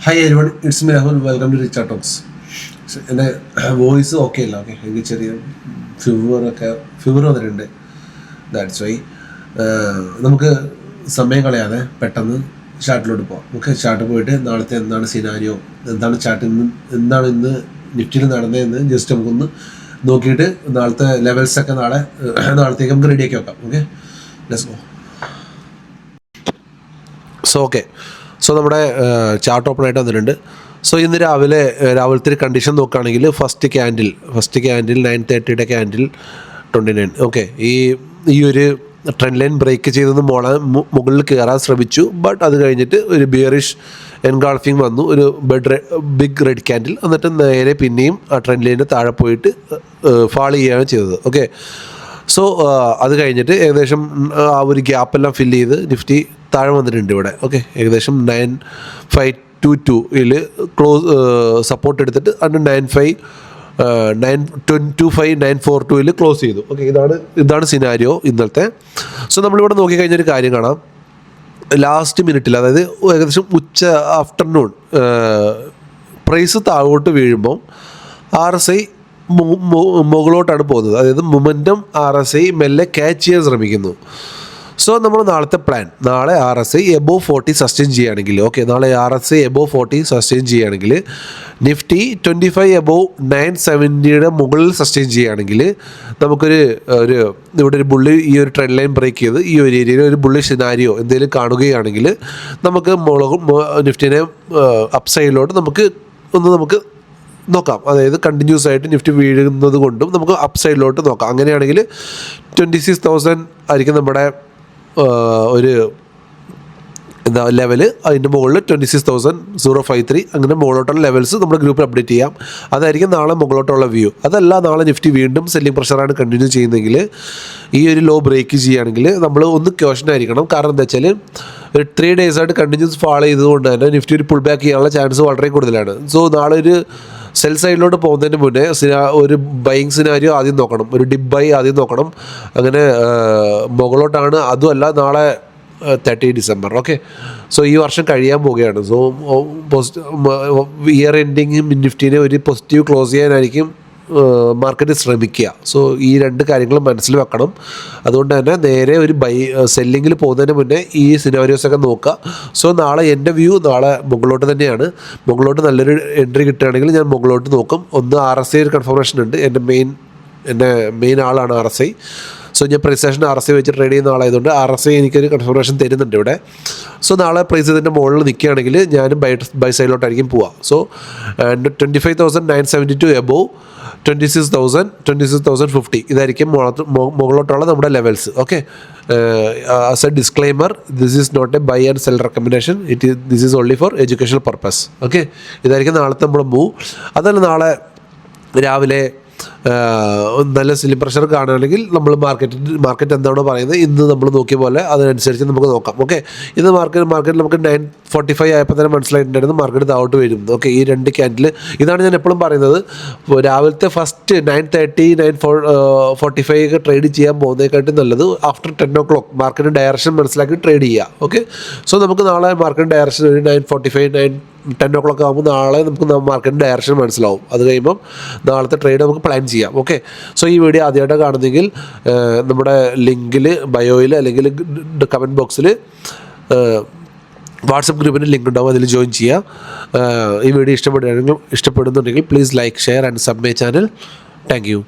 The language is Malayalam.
Hi everyone, it's me Rahul. Welcome to Richard Talks. എൻ്റെ വോയിസ് ഓക്കെ അല്ല, ഓക്കെ, എനിക്ക് ചെറിയ ഫീവർ വന്നിട്ടുണ്ട്. ദാറ്റ്സ് വൈ നമുക്ക് സമയം കളയാതെ പെട്ടെന്ന് ചാർട്ടിലോട്ട് പോകാം. ഓക്കെ, ചാർട്ട് പോയിട്ട് നാളത്തെ എന്താണ് സിനാരിയോ, എന്താണ് ഇന്ന് നിഫ്റ്റിയിൽ നടന്നതെന്ന് ജസ്റ്റ് നമുക്കൊന്ന് നോക്കിയിട്ട് നാളത്തെ ലെവൽസൊക്കെ നാളത്തേക്ക് നമുക്ക് റെഡിയാക്കി വെക്കാം. Okay, let's go. സോ നമ്മുടെ ചാർട്ട് ഓപ്പൺ ആയിട്ട് വന്നിട്ടുണ്ട്. സോ ഇന്ന് രാവിലത്തെ കണ്ടീഷൻ നോക്കുകയാണെങ്കിൽ ഫസ്റ്റ് ക്യാൻഡിൽ 9:30 ക്യാൻഡിൽ 29. ഓക്കെ, ഈ ഒരു ട്രെൻഡ് ലൈൻ ബ്രേക്ക് ചെയ്തെന്ന് മുകളിൽ കയറാൻ ശ്രമിച്ചു. ബട്ട് അത് കഴിഞ്ഞിട്ട് ഒരു ബിയറിഷ് എൻഗാൾഫിങ് വന്നു, ഒരു ബിഗ് റെഡ് ക്യാൻഡിൽ. എന്നിട്ട് നേരെ പിന്നെയും ആ ട്രെൻഡ് ലൈനിന് താഴെ പോയിട്ട് ഫാൾ ചെയ്യുകയാണ് ചെയ്തത്. ഓക്കെ, സോ അത് കഴിഞ്ഞിട്ട് ഏകദേശം ആ ഒരു ഗ്യാപ്പെല്ലാം ഫില്ല് ചെയ്ത് നിഫ്റ്റി താഴെ വന്നിട്ടുണ്ട് ഇവിടെ. ഓക്കെ, ഏകദേശം 9,522 സപ്പോർട്ട് എടുത്തിട്ട് അത് 9,522 ക്ലോസ് ചെയ്തു. ഓക്കെ, ഇതാണ് സിനാരിയോ ഇന്നലത്തെ. സോ നമ്മളിവിടെ നോക്കിക്കഴിഞ്ഞൊരു കാര്യം കാണാം. ലാസ്റ്റ് മിനിറ്റിൽ, അതായത് ഏകദേശം ആഫ്റ്റർനൂൺ പ്രൈസ് താഴോട്ട് വീഴുമ്പം RSI മുകളിലോട്ടാണ് പോകുന്നത്. അതായത് മൊമെൻറ്റം RSI മെല്ലെ ക്യാച്ച് ചെയ്യാൻ ശ്രമിക്കുന്നു. സോ നമ്മൾ നാളത്തെ പ്ലാൻ, നാളെ RSI എബോവ് 40 സസ്റ്റെയിൻ ചെയ്യുകയാണെങ്കിൽ, ഓക്കെ, നാളെ RSI എബോവ് 40 സസ്റ്റെയിൻ ചെയ്യുകയാണെങ്കിൽ, നിഫ്റ്റി 25 എബോവ് 970 മുകളിൽ സസ്റ്റെയിൻ ചെയ്യുകയാണെങ്കിൽ നമുക്കൊരു ഇവിടെ ഒരു ബുള്ളി, ഈ ഒരു ട്രെൻഡ് ലൈൻ ബ്രേക്ക് ചെയ്ത് ഈ ഒരു ഏരിയയിൽ ഒരു ബുള്ളി സിനാരിയോ എന്തെങ്കിലും കാണുകയാണെങ്കിൽ നമുക്ക് നിഫ്റ്റിനെ അപ്സൈഡിലോട്ട് നമുക്ക് നോക്കാം. അതായത് കണ്ടിന്യൂസ് ആയിട്ട് നിഫ്റ്റി വീഴുന്നത് കൊണ്ടും നമുക്ക് അപ്സൈഡിലോട്ട് നോക്കാം. അങ്ങനെയാണെങ്കിൽ 26,000 ആയിരിക്കും നമ്മുടെ ഒരു ലെവല്. അതിൻ്റെ മുകളിൽ 26,053 അങ്ങനെ മുകളിലോട്ടുള്ള ലെവൽസ് നമ്മുടെ ഗ്രൂപ്പിൽ അപ്ഡേറ്റ് ചെയ്യാം. അതായിരിക്കും നാളെ മുകളിലോട്ടുള്ള വ്യൂ. അതല്ല, നാളെ നിഫ്റ്റി വീണ്ടും സെല്ലിംഗ് പ്രഷറാണ് കണ്ടിന്യൂ ചെയ്യുന്നതെങ്കിൽ, ഈ ഒരു ലോ ബ്രേക്ക് ചെയ്യുകയാണെങ്കിൽ നമ്മൾ ഒന്ന് ക്യോഷൻ ആയിരിക്കണം. കാരണം എന്താ വെച്ചാൽ ഒരു 3 days ആയിട്ട് കണ്ടിന്യൂസ് ഫാളോ ചെയ്തുകൊണ്ട് തന്നെ നിഫ്റ്റി ഒരു പുൾ ബാക്ക് ചെയ്യാനുള്ള ചാൻസ് വളരെ കൂടുതലാണ്. സോ നാളെ ഒരു സെൽ സൈഡിലോട്ട് പോകുന്നതിന് മുന്നേ ഒരു ബൈയിങ് സിനാരിയോ ആദ്യം നോക്കണം, ഒരു ഡിപ്പ് ബൈ ആദ്യം നോക്കണം. അങ്ങനെ മുകളിലോട്ടാണ്. അതുമല്ല, നാളെ 30 December. ഓക്കെ, സോ ഈ വർഷം കഴിയാൻ പോവുകയാണ്. സോ ഇയർ എൻഡിങ് നിഫ്റ്റിനെ ഒരു പോസിറ്റീവ് ക്ലോസ് ചെയ്യാനായിരിക്കും മാർക്കറ്റ് ശ്രമിക്കുക. സോ ഈ രണ്ട് കാര്യങ്ങളും മനസ്സിൽ വെക്കണം. അതുകൊണ്ട് തന്നെ നേരെ ഒരു സെല്ലിങ്ങിൽ പോകുന്നതിന് മുന്നേ ഈ സിനാരിയോസൊക്കെ നോക്കുക. സോ നാളെ എൻ്റെ വ്യൂ നാളെ മുകളിലോട്ട് തന്നെയാണ്. മുകളിലോട്ട് നല്ലൊരു എൻട്രി കിട്ടുകയാണെങ്കിൽ ഞാൻ മുകളിലോട്ട് നോക്കും. ഒന്ന് RSI ഒരു കൺഫർമേഷൻ ഉണ്ട്. എൻ്റെ മെയിൻ ആളാണ് RSI. സോ ഞാൻ പ്രൈസേഷൻ RSI വെച്ച് ട്രേഡ് ചെയ്യുന്ന ആളായതുകൊണ്ട് RSI എനിക്കൊരു കൺഫർമേഷൻ തരുന്നുണ്ട് ഇവിടെ. സോ നാളെ പ്രൈസ് ഇതിൻ്റെ മുകളിൽ നിൽക്കുകയാണെങ്കിൽ ഞാനും ബൈ സൈഡിലോട്ടായിരിക്കും പോവുക. സോ 25,972 എബോവ് 26,050 ഇതായിരിക്കും മുകളിലോട്ടുള്ള നമ്മുടെ levels. Okay, as a disclaimer, this is not a buy and sell recommendation. This is only for educational purpose. Okay, ഇതായിരിക്കും നാളത്തെ നമ്മുടെ മൂവ്. അതല്ല, നാളെ രാവിലെ നല്ല സെല്ലിംഗ് പ്രഷർ കാണുകയാണെങ്കിൽ നമ്മൾ മാർക്കറ്റ് എന്താണോ പറയുന്നത് ഇന്ന് നമ്മൾ നോക്കിയ പോലെ അതിനനുസരിച്ച് നമുക്ക് നോക്കാം. ഓക്കെ, ഇന്ന് മാർക്കറ്റ് നമുക്ക് 9:45 ആയപ്പോൾ തന്നെ മനസ്സിലായിട്ടുണ്ടായിരുന്നു മാർക്കറ്റ് താഴോട്ട് വരും. ഓക്കെ, ഈ രണ്ട് ക്യാൻഡിൽ ഇതാണ് ഞാൻ എപ്പോഴും പറയുന്നത്. രാവിലത്തെ ഫസ്റ്റ് 9:30 9:45 ട്രേഡ് ചെയ്യാൻ പോകുന്നതിനെക്കാട്ടും നല്ലത് ആഫ്റ്റർ 10 o'clock മാർക്കറ്റ് ഡയറക്ഷൻ മനസ്സിലാക്കി ട്രേഡ് ചെയ്യുക. ഓക്കെ, സോ നമുക്ക് നാളെ മാർക്കറ്റ് ഡയറക്ഷൻ ഒരു 9:45 10 o'clock ആകുമ്പോൾ നാളെ നമുക്ക് മാർക്കറ്റ് ഡയറക്ഷൻ മനസ്സിലാവും. അത് കഴിയുമ്പം നാളത്തെ ട്രേഡ് നമുക്ക് പ്ലാൻ ചെയ്യാം. ഓക്കെ, സോ ഈ വീഡിയോ ആദ്യമായിട്ട് കാണുന്നെങ്കിൽ നമ്മുടെ ലിങ്കിൽ ബയോയിൽ അല്ലെങ്കിൽ കമൻറ്റ് ബോക്സിൽ വാട്സപ്പ് ഗ്രൂപ്പിൻ്റെ ലിങ്ക് ഉണ്ടാവും, അതിൽ ജോയിൻ ചെയ്യുക. ഈ വീഡിയോ ഇഷ്ടപ്പെടുന്നുണ്ടെങ്കിൽ please like, share and sub my channel. Thank U.